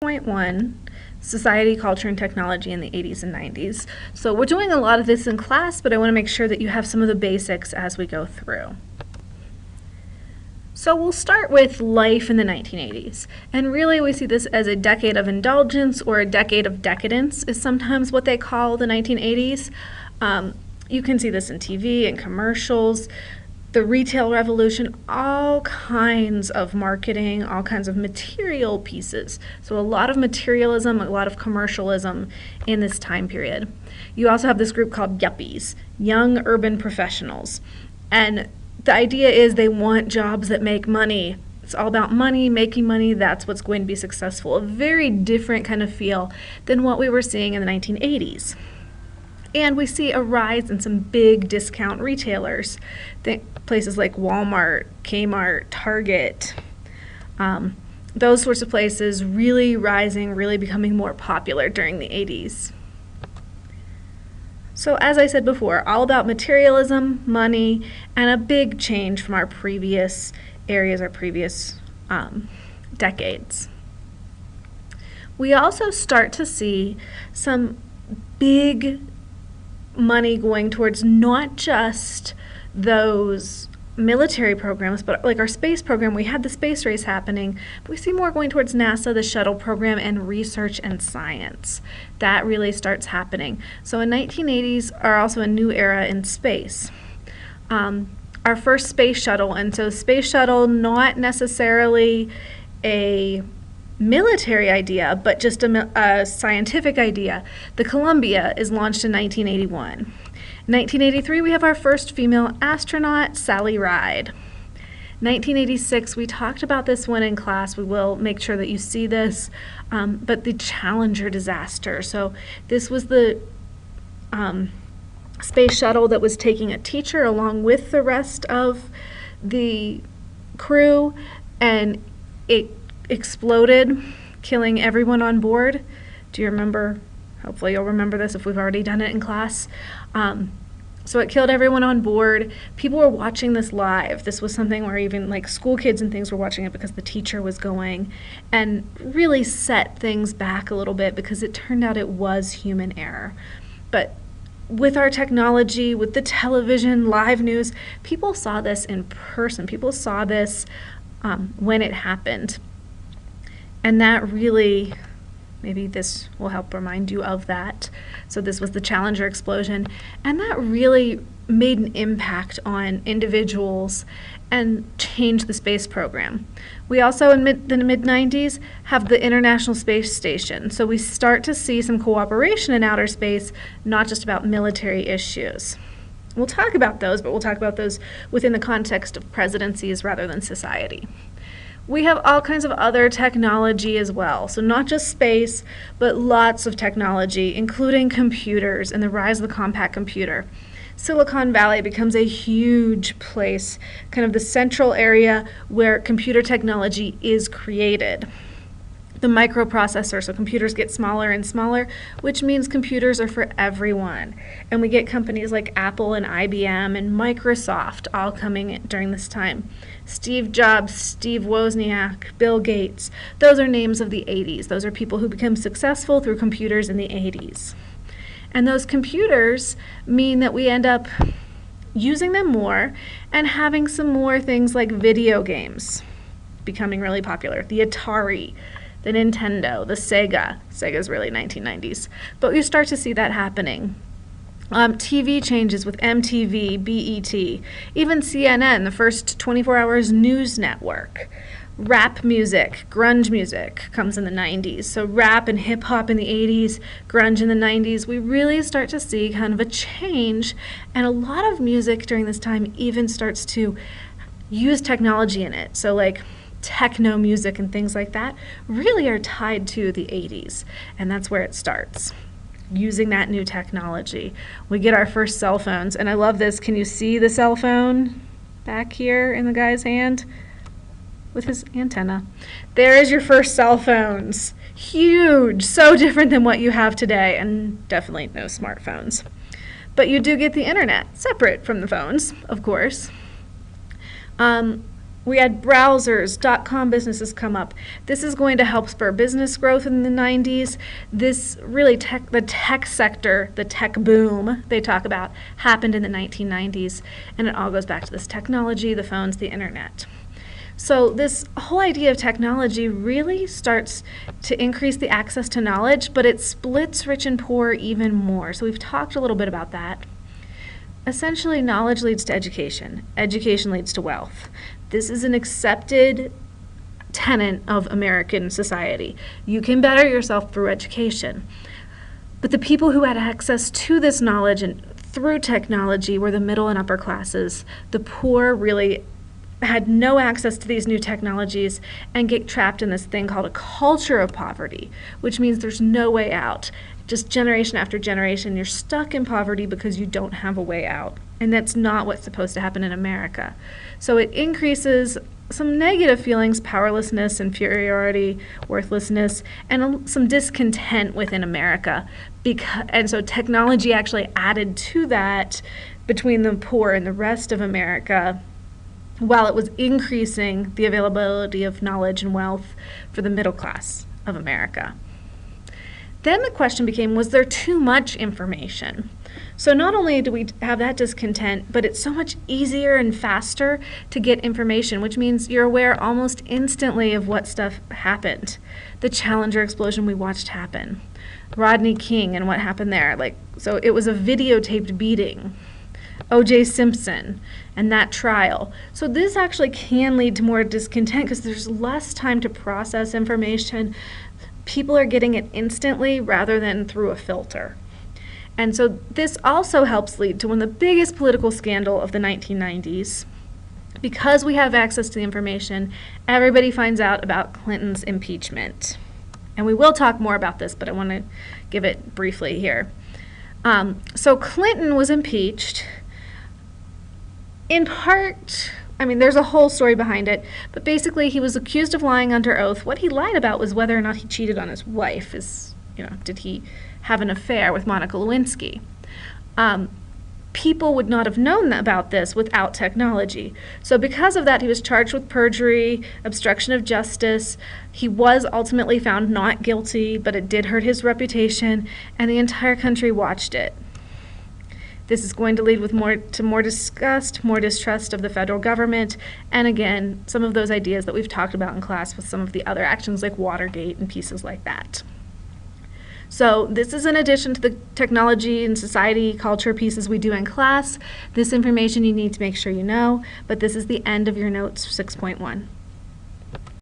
6.1, Society, Culture, and Technology in the 80s and 90s. So we're doing a lot of this in class, but I want to make sure that you have some of the basics as we go through. So we'll start with life in the 1980s, and really we see this as a decade of indulgence, or a decade of decadence is sometimes what they call the 1980s. You can see this in TV and commercials, the retail revolution, all kinds of marketing, all kinds of material pieces. So a lot of materialism, a lot of commercialism in this time period. You also have this group called yuppies, young urban professionals, and the idea is they want jobs that make money. It's all about money, making money, that's what's going to be successful. A very different kind of feel than what we were seeing in the 1980s. And we see a rise in some big discount retailers, places like Walmart, Kmart, Target, those sorts of places really rising, really becoming more popular during the 80s. So as I said before, all about materialism, money, and a big change from our previous areas, our previous decades. We also start to see some big money going towards not just those military programs, but like our space program, we had the space race happening, but we see more going towards NASA, the shuttle program, and research and science. That really starts happening. So in 1980s are also a new era in space. Our first space shuttle, and so space shuttle, not necessarily a military idea, but just a scientific idea. The Columbia is launched in 1981. In 1983, we have our first female astronaut, Sally Ride. 1986, we talked about this one in class. We will make sure that you see this, but the Challenger disaster. So this was the space shuttle that was taking a teacher along with the rest of the crew, and it exploded, killing everyone on board. Do you remember? Hopefully you'll remember this if we've already done it in class. So it killed everyone on board. People were watching this live. This was something where even like school kids and things were watching it because the teacher was going, and really set things back a little bit because it turned out it was human error. But with our technology, with the television, live news, people saw this in person. People saw this when it happened. And that really, maybe this will help remind you of that. So this was the Challenger explosion, and that really made an impact on individuals and changed the space program. We also, in the mid-90s, have the International Space Station. So we start to see some cooperation in outer space, not just about military issues. We'll talk about those, but we'll talk about those within the context of presidencies rather than society. We have all kinds of other technology as well. So not just space, but lots of technology, including computers and the rise of the compact computer. Silicon Valley becomes a huge place, kind of the central area where computer technology is created. The microprocessor, so computers get smaller and smaller, which means computers are for everyone. And we get companies like Apple and IBM and Microsoft all coming in during this time. Steve Jobs, Steve Wozniak, Bill Gates, those are names of the 80s. Those are people who become successful through computers in the 80s. And those computers mean that we end up using them more and having some more things like video games becoming really popular. The Atari, the Nintendo, the Sega. Sega's really 1990s. But you start to see that happening. TV changes with MTV, BET, even CNN, the first 24 hours news network. Rap music, grunge music comes in the 90s. So rap and hip hop in the 80s, grunge in the 90s. We really start to see kind of a change, and a lot of music during this time even starts to use technology in it. So like techno music and things like that really are tied to the 80s, and that's where it starts. Using that new technology. We get our first cell phones, and I love this. Can you see the cell phone back here in the guy's hand with his antenna? There is your first cell phones. Huge, so different than what you have today, and definitely no smartphones. But you do get the internet, separate from the phones, of course. We had browsers, .com businesses come up. This is going to help spur business growth in the 90s. This really the tech sector, the tech boom they talk about, happened in the 1990s, and it all goes back to this technology, the phones, the internet. So this whole idea of technology really starts to increase the access to knowledge, but it splits rich and poor even more. So we've talked a little bit about that. Essentially, knowledge leads to education. Education leads to wealth. This is an accepted tenet of American society. You can better yourself through education. But the people who had access to this knowledge and through technology were the middle and upper classes. The poor really had no access to these new technologies and get trapped in this thing called a culture of poverty, which means there's no way out. Just generation after generation, you're stuck in poverty because you don't have a way out. And that's not what's supposed to happen in America. So it increases some negative feelings, powerlessness, inferiority, worthlessness, and some discontent within America. And so technology actually added to that between the poor and the rest of America, while it was increasing the availability of knowledge and wealth for the middle class of America. Then the question became, was there too much information? So not only do we have that discontent, but it's so much easier and faster to get information, which means you're aware almost instantly of what stuff happened. The Challenger explosion we watched happen. Rodney King and what happened there. So it was a videotaped beating. O.J. Simpson and that trial. So this actually can lead to more discontent because there's less time to process information. People are getting it instantly rather than through a filter. And so this also helps lead to one of the biggest political scandal of the 1990s. Because we have access to the information, everybody finds out about Clinton's impeachment. And we will talk more about this, but I want to give it briefly here. So Clinton was impeached in part, there's a whole story behind it, but basically he was accused of lying under oath. What he lied about was whether or not he cheated on his wife. Did he have an affair with Monica Lewinsky? People would not have known about this without technology. So because of that, he was charged with perjury, obstruction of justice. He was ultimately found not guilty, but it did hurt his reputation, and the entire country watched it. This is going to lead to more disgust, more distrust of the federal government, and again, some of those ideas that we've talked about in class with some of the other actions like Watergate and pieces like that. So this is in addition to the technology and society, culture pieces we do in class. This information you need to make sure you know, but this is the end of your notes 6.1.